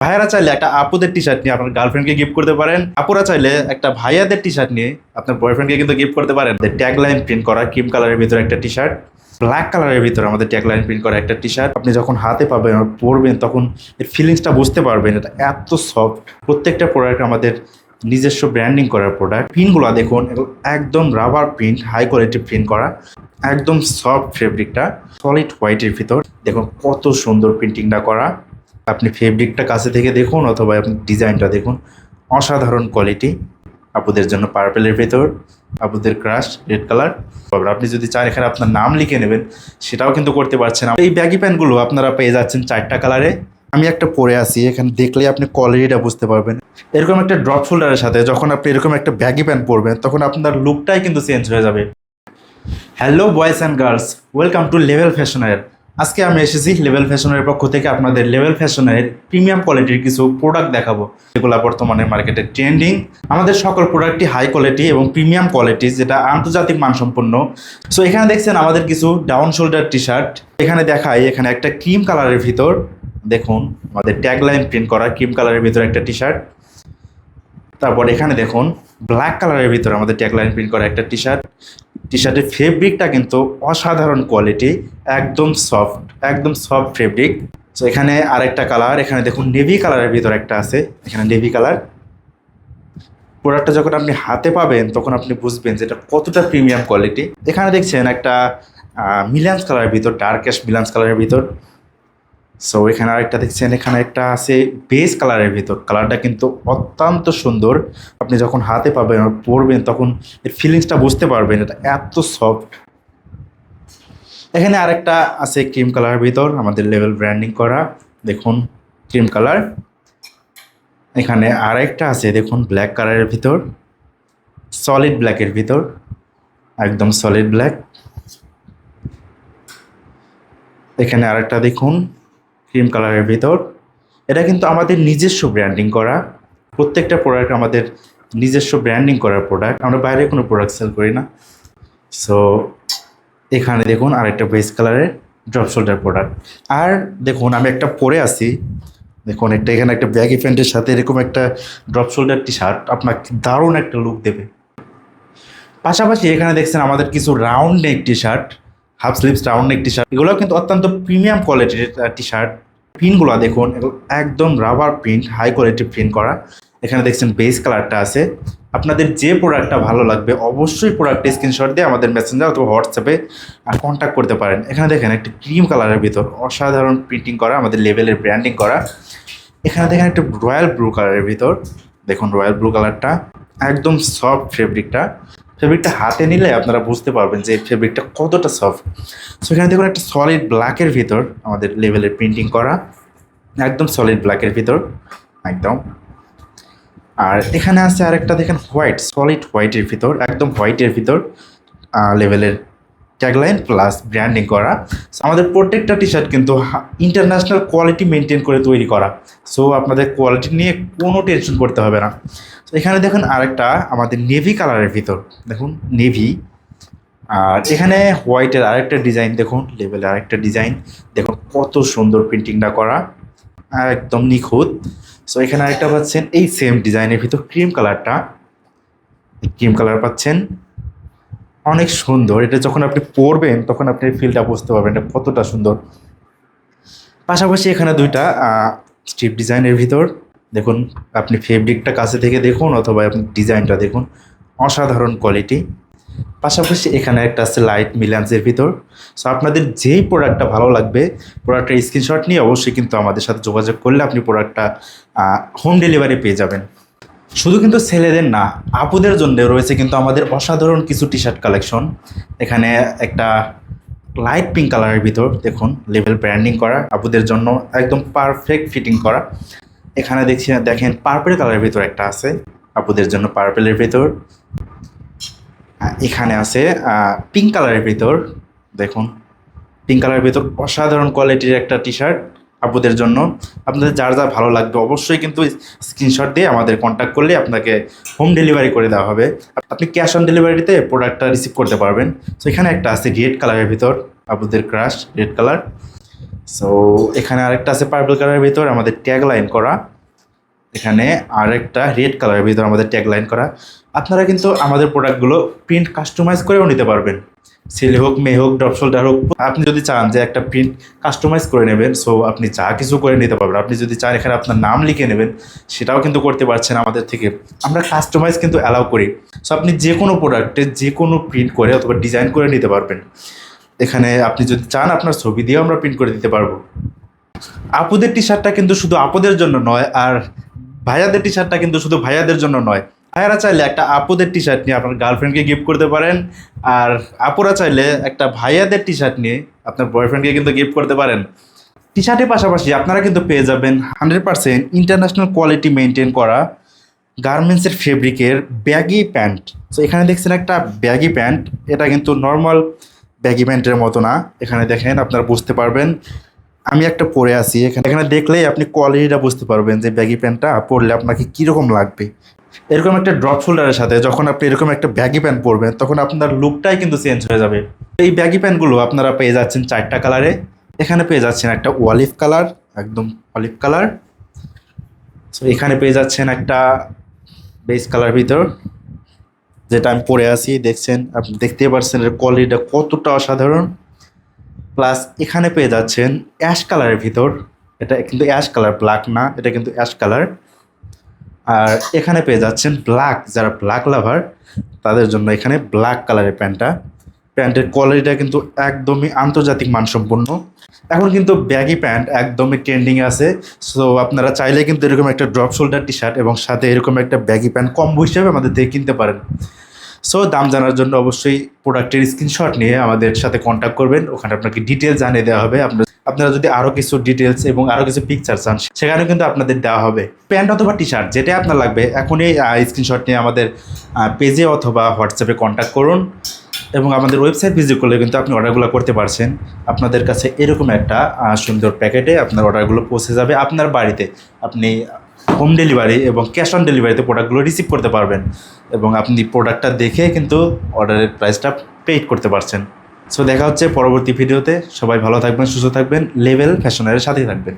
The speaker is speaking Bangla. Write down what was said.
ভাইয়ারা চাইলে একটা আপুদের টি শার্ট নিয়ে আপনার গার্লফ্রেন্ডকে গিফট করতে পারেন, আপুরা চাইলে একটা ভাইয়াদের টি শার্ট নিয়ে আপনার বয়ফ্রেন্ডকে কিন্তু গিফট করতে পারেন। ট্যাগ লাইন প্রিন্ট করা ক্রিম কালারের ভিতরে একটা টি শার্ট, ব্ল্যাক কালারের ভিতরে আমাদের ট্যাগ লাইন প্রিন্ট করা একটা টি শার্ট। আপনি যখন হাতে পাবেন আর পরবেন তখন এর ফিলিংসটা বুঝতে পারবেন, এটা এত সফট। প্রত্যেকটা প্রোডাক্ট আমাদের নিজস্ব ব্র্যান্ডিং করার প্রোডাক্ট। প্রিন্টগুলো দেখুন, একদম rubber print, high quality print করা, একদম সফট ফেব্রিকটা, সলিড হোয়াইটের ভিতর। দেখুন কত সুন্দর প্রিন্টিংটা করা। আপনি ফেব্রিকটা কাছে থেকে দেখুন অথবা আপনি ডিজাইনটা দেখুন, অসাধারণ কোয়ালিটি। আপুদের জন্য পার্পেলের ভেতর, আপুদের ক্রাশ রেড কালার। আপনি যদি চান এখানে আপনার নাম লিখে নেবেন, সেটাও কিন্তু করতে পারছেন। এই ব্যাগি প্যান্টগুলো আপনারা পেয়ে যাচ্ছেন 4টা কালারে। আমি একটা পরে আসি, এখানে দেখলে আপনি কোয়ালিটিটা বুঝতে পারবেন। এরকম একটা ড্রপ শোল্ডারের সাথে যখন আপনি এরকম একটা ব্যাগি প্যান্ট পরবেন, তখন আপনার লুকটাই কিন্তু চেঞ্জ হয়ে যাবে। Hello boys and girls, welcome to level ফ্যাশনের। আজকে আমি এসেছি লেভেল ফ্যাশনের পক্ষ থেকে আপনাদের লেভেল ফ্যাশনের প্রিমিয়াম কোয়ালিটির কিছু প্রোডাক্ট দেখাবো, যেগুলো বর্তমানে মার্কেটে ট্রেন্ডিং। আমাদের সকল প্রোডাক্টই হাই কোয়ালিটি এবং প্রিমিয়াম কোয়ালিটি, যেটা আন্তর্জাতিক মানসম্পন্ন। সো এখানে দেখছেন আমাদের কিছু ডাউন শোল্ডার টি শার্ট। এখানে দেখাই, এখানে একটা ক্রিম কালারের ভিতর দেখুন আমাদের ট্যাগ লাইন প্রিন্ট করা ক্রিম কালারের ভিতর একটা টি শার্ট। তারপর এখানে দেখুন ব্ল্যাক কালারের ভিতরে আমাদের ট্যাগ লাইন প্রিন্ট করা একটা টি শার্ট। টি শার্টের ফেব্রিকটা কিন্তু অসাধারণ কোয়ালিটি, একদম সফট ফেব্রিক। তো এখানে আরেকটা কালার, এখানে দেখুন নেভি কালারের ভিতর একটা আছে, এখানে নেভি কালার। প্রোডাক্টটা যখন আপনি হাতে পাবেন তখন আপনি বুঝবেন যে এটা কতটা প্রিমিয়াম কোয়ালিটি। এখানে দেখছেন একটা মিলান্স কালারের ভিতর, ডার্কেস্ট মিলান্স কালারের ভিতর। সো এখানে আরেকটা দেখছেন, এখানে একটা আছে বেজ কালারের ভিতর। কালারটা কিন্তু অত্যন্ত সুন্দর। আপনি যখন হাতে পাবেন আর পরবেন তখন এর ফিলিংসটা বুঝতে পারবেন, এটা এত সফট। এখানে আরেকটা আছে ক্রিম কালারের ভিতর, আমাদের লেভেল ব্র্যান্ডিং করা, দেখুন ক্রিম কালার। এখানে আরেকটা আছে দেখুন ব্ল্যাক কালারের ভিতর, সলিড ব্ল্যাকের ভিতর, একদম সলিড ব্ল্যাক। এখানে আরেকটা দেখুন ক্রিম কালারের ভিতর। এটা কিন্তু আমাদের নিজস্ব ব্র্যান্ডিং করা, প্রত্যেকটা প্রোডাক্ট আমাদের নিজস্ব ব্র্যান্ডিং করার প্রোডাক্ট, আমরা বাইরে কোনো প্রোডাক্ট সেল করি না। সো এখানে দেখুন আরেকটা বেজ কালারের ড্রপ শোল্ডার প্রোডাক্ট। আর দেখুন আমি একটা পরে আছি, দেখুন এখানে একটা ব্যাগি প্যান্টের সাথে এরকম একটা ড্রপ শোল্ডার টি শার্ট আপনাকে দারুণ একটা লুক দেবে। পাশাপাশি এখানে দেখছেন আমাদের কিছু round neck T shirt, half sleeves round neck T shirt. এগুলো কিন্তু অত্যন্ত প্রিমিয়াম কোয়ালিটির টি শার্ট। প্রিন্টগুলো দেখুন, এগুলো একদম rubber print, high quality print করা। এখানে দেখছেন বেস কালারটা আছে। আপনাদের যে প্রোডাক্টটা ভালো লাগবে অবশ্যই প্রোডাক্টের স্ক্রিনশট দিয়ে আমাদের মেসেঞ্জার অথবা হোয়াটসঅ্যাপে কন্ট্যাক্ট করতে পারেন। এখানে দেখেন একটা ক্রিম কালারের ভিতর অসাধারণ প্রিন্টিং করা, আমাদের লেভেলের ব্র্যান্ডিং করা। এখানে দেখেন একটা রয়্যাল ব্লু কালারের ভিতর, দেখুন রয়্যাল ব্লু কালারটা, একদম সফট ফেব্রিকটা হাতে নিলে আপনারা বুঝতে পারবেন যে ফেব্রিকটা কতটা সফট। সো এখানে দেখুন একটা সলিড ব্ল্যাকের ভিতর আমাদের লেভেলের প্রিন্টিং করা, একদম সলিড ব্ল্যাকের ভিতর একদম। আর এখানে আছে আরেকটা দেখেন হোয়াইট, সলিড হোয়াইটের ভিতর, একদম হোয়াইটের ভিতর লেভেলের ট্যাগলাইন প্লাস ব্র্যান্ডিং করা। আমাদের প্রত্যেকটা টি শার্ট কিন্তু ইন্টারন্যাশনাল কোয়ালিটি মেনটেন করে তৈরি করা। সো আপনাদের কোয়ালিটি নিয়ে কোনো টেনশন করতে হবে না। তো এখানে দেখুন আরেকটা আমাদের নেভি কালারের ভিতর, দেখুন নেভি। আর এখানে হোয়াইটের আরেকটা ডিজাইন, দেখুন লেভেলের আরেকটা ডিজাইন, দেখুন কত সুন্দর প্রিন্টিংটা করা, একদম নিখুঁত। সো এখানে আরেকটা পাচ্ছেন এই সেম ডিজাইনের ভিতর ক্রিম কালারটা, ক্রিম কালার পাচ্ছেন, অনেক সুন্দর। এটা যখন আপনি পরবেন তখন আপনি ফিলটা বুঝতে পারবেন এটা কতটা সুন্দর। পাশাপাশি এখানে দুইটা স্ট্রিপ ডিজাইনের ভিতর, দেখুন আপনি ফেব্রিকটা কাছে থেকে দেখুন অথবা আপনি ডিজাইনটা দেখুন, অসাধারণ কোয়ালিটি। পাশাপাশি এখানে একটা আছে লাইট মিলান্সের ভিতর। সো আপনাদের যেই প্রোডাক্টটা ভালো লাগবে প্রোডাক্টের স্ক্রিনশট নিয়ে অবশ্যই কিন্তু আমাদের সাথে যোগাযোগ করলে আপনি প্রোডাক্টটা হোম ডেলিভারি পেয়ে যাবেন। শুধু কিন্তু ছেলেদের না, আপুদের জন্য রয়েছে কিন্তু আমাদের অসাধারণ কিছু টি শার্ট কালেকশন। এখানে একটা লাইট পিঙ্ক কালারের ভিতর দেখুন লেভেল ব্র্যান্ডিং করা, আপুদের জন্য একদম পারফেক্ট ফিটিং করা। এখানে দেখেন পার্পেল কালারের ভিতর একটা আছে, আপুদের জন্য পার্পেলের ভিতর। এখানে আছে পিঙ্ক কালারের ভিতর, দেখুন পিঙ্ক কালারের ভিতর অসাধারণ কোয়ালিটির একটা টি শার্ট আপুদের জন্য। আপনাদের যার যা ভালো লাগবে অবশ্যই কিন্তু স্ক্রিনশট দিয়ে আমাদের কন্ট্যাক্ট করলে আপনাকে হোম ডেলিভারি করে দেওয়া হবে। আপনি ক্যাশ অন ডেলিভারিতে প্রোডাক্টটা রিসিভ করতে পারবেন। সো এখানে একটা আছে রেড কালারের ভিতর, আপুদের ক্রাশ রেড কালার। সো এখানে আরেকটা আছে পার্পল কালারের ভিতর আমাদের ট্যাগ লাইন করা, এখানে আরেকটা রেড কালারের ভিতর আমাদের ট্যাগ লাইন করা। আপনারা কিন্তু আমাদের প্রোডাক্টগুলো প্রিন্ট কাস্টমাইজ করেও নিতে পারবেন, ছেলে হোক মেয়ে হোক ড্রপ শোল্ডার হোক। আপনি যদি চান যে একটা প্রিন্ট কাস্টমাইজ করে নেবেন, সো আপনি যা কিছু করে নিতে পারবেন। আপনি যদি চান এখানে আপনার নাম লিখে নেবেন, সেটাও কিন্তু করতে পারছেন আমাদের থেকে। আমরা কাস্টমাইজ কিন্তু অ্যালাউ করি। সো আপনি যে কোনো প্রোডাক্টে যে কোনো প্রিন্ট করে অথবা ডিজাইন করে নিতে পারবেন। এখানে আপনি যদি চান আপনার ছবি দিয়েও আমরা প্রিন্ট করে দিতে পারবো। আপুদের টি শার্টটা কিন্তু শুধু আপুদের জন্য নয়, আর ভাইয়াদের টি শার্টটা কিন্তু শুধু ভাইয়াদের জন্য নয়। ভাইয়ারা চাইলে একটা আপুদের টি শার্ট নিয়ে আপনার গার্লফ্রেন্ডকে গিফট করতে পারেন, আর আপুরা চাইলে একটা ভাইয়াদের টি শার্ট নিয়ে আপনার বয়ফ্রেন্ডকে কিন্তু গিফট করতে পারেন। টি শার্টের পাশাপাশি আপনারা কিন্তু পেয়ে যাবেন 100% ইন্টারন্যাশনাল কোয়ালিটি মেনটেন করা গার্মেন্টসের ফেব্রিকের ব্যাগি প্যান্ট। তো এখানে দেখছেন একটা ব্যাগি প্যান্ট, এটা কিন্তু নর্মাল ব্যাগি প্যান্টের মতো না। এখানে দেখেন আপনারা বুঝতে পারবেন, আমি একটা পরে আছি, এখানে দেখলেই আপনি কোয়ালিটিটা বুঝতে পারবেন যে ব্যাগি প্যান্টটা পরলে আপনাকে কীরকম লাগবে। এরকম একটা ড্রপ শোল্ডারের সাথে যখন আপনি এরকম একটা ব্যাগি প্যান্ট পরবেন, তখন আপনার লুকটাই কিন্তু চেঞ্জ হয়ে যাবে। এই ব্যাগি প্যান্টগুলো আপনারা পেয়ে যাচ্ছেন 4টা কালারে। এখানে পেয়ে যাচ্ছেন একটা অলিভ কালার, একদম অলিভ কালার। সো এখানে পেয়ে যাচ্ছেন একটা বেজ কালার ভিতর, যেটা আমি পরে আছি। দেখছেন, আপনি দেখতেই পারছেন এর কোয়ালিটিটা কতটা অসাধারণ। প্লাস এখানে পেয়ে যাচ্ছেন অ্যাশ কালারের ভিতর, এটা কিন্তু অ্যাশ কালার, ব্ল্যাক না, এটা কিন্তু অ্যাশ কালার। আর এখানে পেয়ে যাচ্ছেন ব্ল্যাক, যারা ব্ল্যাক লাভার তাদের জন্য এখানে ব্ল্যাক কালারের প্যান্টের কোয়ালিটিটা কিন্তু একদমই আন্তর্জাতিক মানসম্পন্ন। এখন কিন্তু ব্যাগি প্যান্ট একদমই ট্রেন্ডিংয়ে আছে। সো আপনারা চাইলে কিন্তু এরকম একটা ড্রপ শোল্ডার টি শার্ট এবং সাথে এরকম একটা ব্যাগি প্যান্ট কম্বো হিসেবে আমাদের থেকে কিনতে পারেন। সো দাম জানার জন্য অবশ্যই প্রোডাক্টের স্ক্রিনশট নিয়ে আমাদের সাথে কন্ট্যাক্ট করবেন, ওখানে আপনাকে ডিটেলস জানিয়ে দেওয়া হবে। আপনারা যদি আরও কিছু ডিটেলস এবং আরও কিছু পিকচার চান, সেখানেও কিন্তু আপনাদের দেওয়া হবে। প্যান্ট অথবা টি শার্ট যেটা আপনার লাগবে, এখনই স্ক্রিনশট নিয়ে আমাদের পেজে অথবা হোয়াটসঅ্যাপে কন্ট্যাক্ট করুন, এবং আমাদের ওয়েবসাইট ভিজিট করলে কিন্তু আপনি অর্ডারগুলো করতে পারছেন। আপনাদের কাছে এরকম একটা সুন্দর প্যাকেটে আপনার অর্ডারগুলো পৌঁছে যাবে আপনার বাড়িতে। আপনি হোম ডেলিভারি এবং ক্যাশ অন ডেলিভারিতে প্রোডাক্টগুলো রিসিভ করতে পারবেন, এবং আপনি প্রোডাক্টটা দেখে কিন্তু অর্ডারের প্রাইসটা পেইড করতে পারছেন। সো দেখা হচ্ছে পরবর্তী ভিডিওতে। সবাই ভালো থাকবেন, সুস্থ থাকবেন, লেভেল ফ্যাশনের সাথেই থাকবেন।